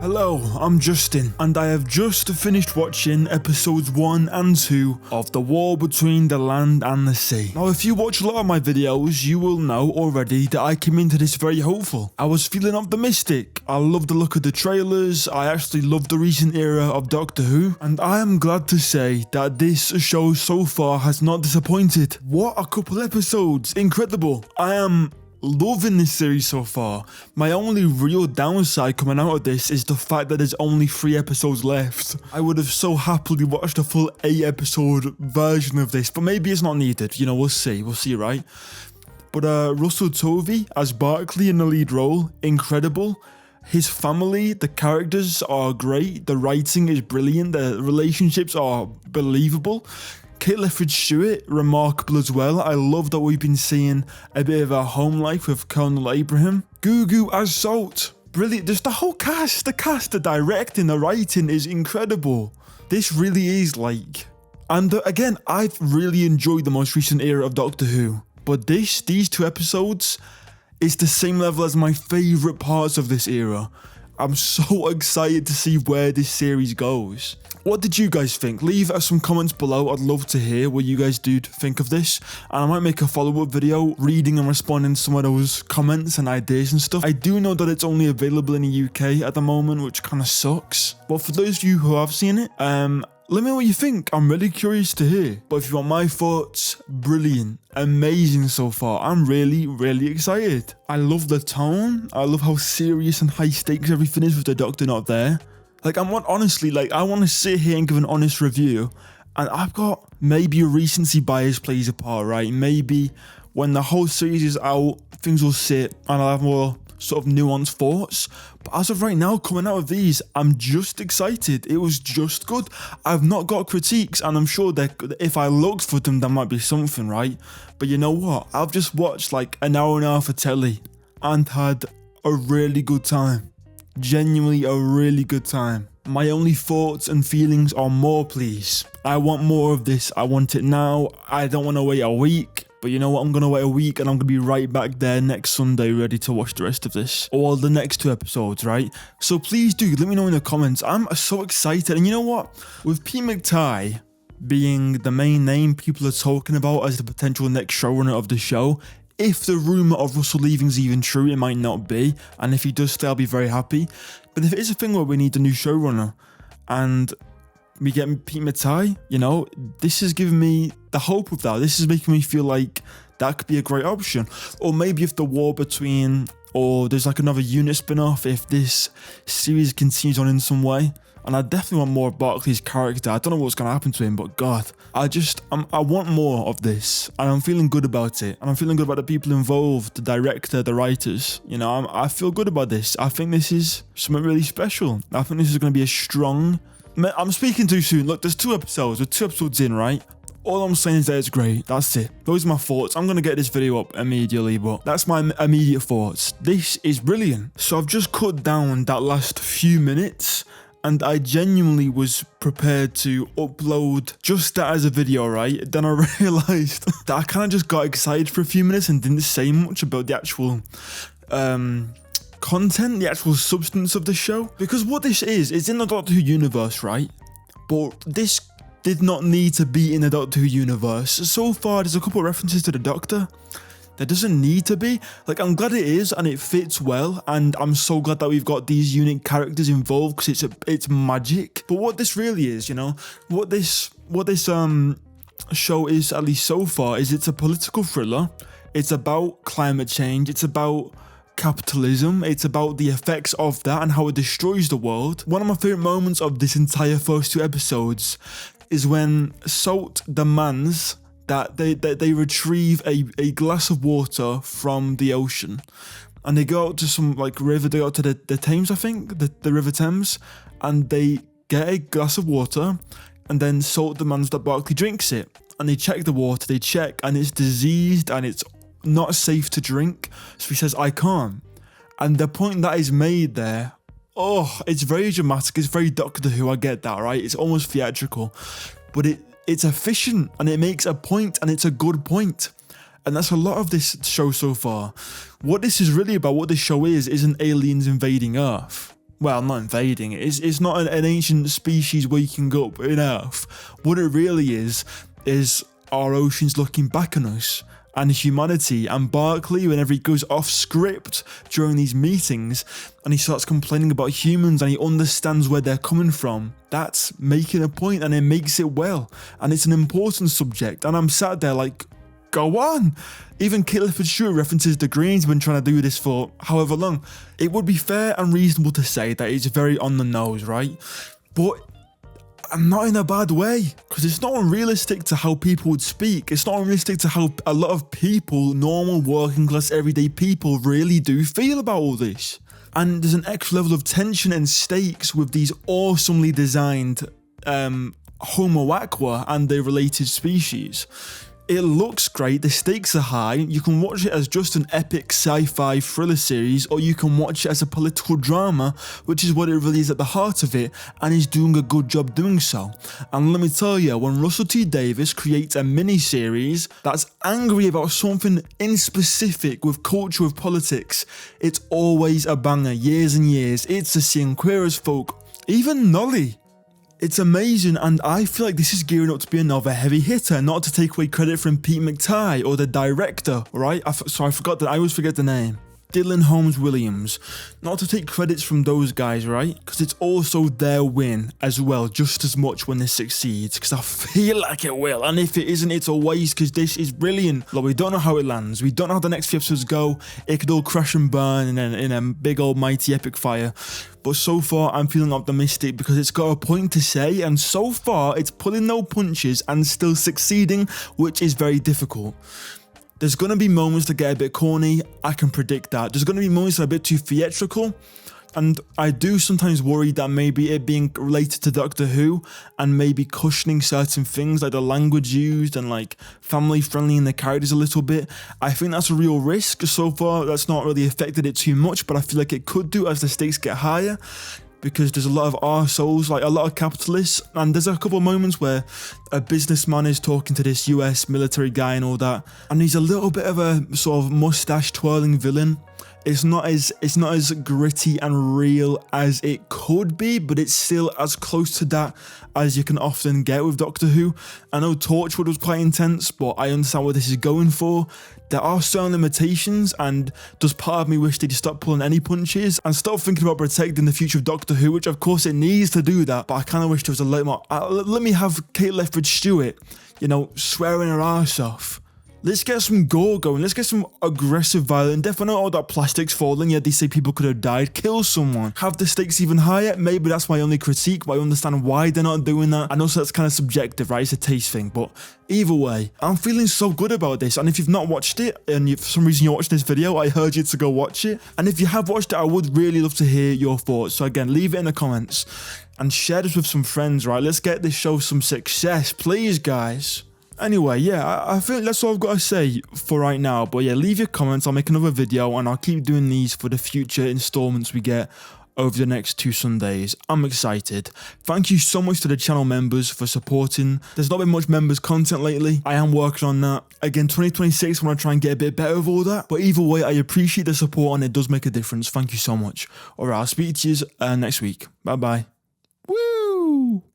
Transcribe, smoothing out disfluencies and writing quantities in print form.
Hello, I'm Justin, and I have just finished watching episodes 1 and 2 of The War Between the Land and the Sea. Now, if you watch a lot of my videos, you will know already that I came into this very hopeful. I was feeling optimistic, I loved the look of the trailers, I actually loved the recent era of Doctor Who, and I am glad to say that this show so far has not disappointed. What a couple episodes, incredible. I am loving this series so far. My only real downside coming out of this is the fact that there's only 3 episodes left. I would have so happily watched a full 8 episode version of this, but maybe it's not needed. You know, we'll see, right? But Russell Tovey as Barclay in the lead role, incredible. His family, the characters are great, the writing is brilliant, the relationships are believable. Kate Lefford-Stewart, remarkable as well. I love that we've been seeing a bit of a home life with Colonel Abraham. Gugu as Salt, brilliant. Just the whole cast, the directing, the writing is incredible. This really is like... And again, I've really enjoyed the most recent era of Doctor Who. But these 2 episodes is the same level as my favourite parts of this era. I'm so excited to see where this series goes. What did you guys think? Leave some comments below. I'd love to hear what you guys do think of this. And I might make a follow-up video reading and responding to some of those comments and ideas and stuff. I do know that it's only available in the UK at the moment, which kind of sucks. But for those of you who have seen it, let me know what you think. I'm really curious to hear. But if you want my thoughts, brilliant, amazing so far. I'm really excited. I love the tone. I love how serious and high stakes everything is with the Doctor not there. Like, I want to sit here and give an honest review, and I've got maybe a recency bias plays a part, right? Maybe when the whole series is out, things will sit and I'll have more sort of nuanced thoughts. But as of right now, coming out of these, I'm just excited. It was just good. I've not got critiques, and I'm sure that if I looked for them, there might be something, right? But you know what? I've just watched like an hour and a half of telly and had a really good time. Genuinely a really good time. My only thoughts and feelings are more, please. I want more of this. I want it now. I don't want to wait a week. But you know what? I'm going to wait a week and I'm going to be right back there next Sunday ready to watch the rest of this. Or the next 2 episodes, right? So please do let me know in the comments. I'm so excited. And you know what? With Pete McTighe being the main name people are talking about as the potential next showrunner of the show, if the rumour of Russell leaving is even true, it might not be. And if he does stay, I'll be very happy. But if it is a thing where we need a new showrunner and we get Pete McTighe, you know, this is giving me the hope of that. This is making me feel like that could be a great option. Or maybe if the war between, or there's like another unit spin-off, if this series continues on in some way. And I definitely want more of Barclay's character. I don't know what's going to happen to him, but God, I want more of this. And I'm feeling good about it. And I'm feeling good about the people involved, the director, the writers. You know, I feel good about this. I think this is something really special. I think this is going to be a strong... I'm speaking too soon. Look, there's 2 episodes. We're 2 episodes in, right? All I'm saying is that it's great. That's it. Those are my thoughts. I'm going to get this video up immediately, but that's my immediate thoughts. This is brilliant. So I've just cut down that last few minutes, and I genuinely was prepared to upload just that as a video, right? Then I realised that I kind of just got excited for a few minutes and didn't say much about the actual content, the actual substance of the show. Because what this is, it's in the Doctor Who universe, right? But this did not need to be in the Doctor Who universe. So far, there's a couple of references to the Doctor. There doesn't need to be. Like, I'm glad it is and it fits well, and I'm so glad that we've got these unique characters involved because it's magic. But what this really is, you know, what this show is, at least so far, is it's a political thriller. It's about climate change. It's about capitalism. It's about the effects of that and how it destroys the world. One of my favorite moments of this entire first 2 episodes is when Salt demands that they retrieve a glass of water from the ocean, and they go out to some like river. They go out to the Thames, I think, the River Thames, and they get a glass of water, and then Salt demands that Barclay drinks it, and they check the water. They check, and it's diseased, and it's not safe to drink. So he says, "I can't." And the point that is made there, oh, it's very dramatic. It's very Doctor Who. I get that, right? It's almost theatrical, but it's efficient and it makes a point, and it's a good point. And that's a lot of this show so far. What this is really about, what this show is, isn't aliens invading Earth. well, not invading it. It's not an ancient species waking up in Earth. What it really is our oceans looking back on us and humanity. And Barclay, whenever he goes off script during these meetings and he starts complaining about humans and he understands where they're coming from, that's making a point, and it makes it well. And it's an important subject. And I'm sat there like, go on. Even Kate Lefford-Stewart references the Green's been trying to do this for however long. It would be fair and reasonable to say that it's very on the nose, right? But not in a bad way, because it's not unrealistic to how people would speak. It's not unrealistic to how a lot of people, normal, working class, everyday people, really do feel about all this. And there's an extra level of tension and stakes with these awesomely designed Homo aqua and the related species. It looks great, the stakes are high. You can watch it as just an epic sci-fi thriller series, or you can watch it as a political drama, which is what it really is at the heart of it, and is doing a good job doing so. And let me tell you, when Russell T Davies creates a mini-series that's angry about something in specific with culture, with politics, it's always a banger, years and years. It's to see Enquiries folk, even Nolly. It's amazing, and I feel like this is gearing up to be another heavy hitter, not to take away credit from Pete McTighe or the director, right? I always forget the name. Dylan Holmes Williams. Not to take credits from those guys, right? Because it's also their win as well, just as much when this succeeds, because I feel like it will. And if it isn't, it's a waste, because this is brilliant. Look, we don't know how it lands. We don't know how the next few episodes go. It could all crash and burn in a big old mighty epic fire. But so far, I'm feeling optimistic because it's got a point to say, and so far, it's pulling no punches and still succeeding, which is very difficult. There's going to be moments that get a bit corny, I can predict that. There's going to be moments that are a bit too theatrical, and I do sometimes worry that maybe it being related to Doctor Who and maybe cushioning certain things like the language used and like family friendly in the characters a little bit. I think that's a real risk. So far, that's not really affected it too much, but I feel like it could do as the stakes get higher, because there's a lot of arseholes, like a lot of capitalists, and there's a couple of moments where a businessman is talking to this US military guy and all that, and he's a little bit of a sort of mustache twirling villain. It's not as gritty and real as it could be, but it's still as close to that as you can often get with Doctor Who. I know Torchwood was quite intense, but I understand what this is going for. There are certain limitations, and does part of me wish they'd stop pulling any punches and stop thinking about protecting the future of Doctor Who, which of course it needs to do that, but I kind of wish there was a little more. Let me have Kate Lefford-Stewart, swearing her arse off. Let's get some gore going. Let's get some aggressive, violent death. I know all that plastic's falling, yet they say people could have died. Kill someone. Have the stakes even higher. Maybe that's my only critique, but I understand why they're not doing that. And also that's kind of subjective, right? It's a taste thing. But either way, I'm feeling so good about this. And if you've not watched it, and for some reason you're watching this video, I urge you to go watch it. And if you have watched it, I would really love to hear your thoughts. So again, leave it in the comments and share this with some friends, right? Let's get this show some success, please, guys. Anyway, yeah, I think that's all I've got to say for right now. But yeah, leave your comments. I'll make another video and I'll keep doing these for the future installments we get over the next 2 Sundays. I'm excited. Thank you so much to the channel members for supporting. There's not been much members content lately. I am working on that. Again, 2026, I want to try and get a bit better with all that. But either way, I appreciate the support and it does make a difference. Thank you so much. Alright, I'll speak to you next week. Bye-bye. Woo!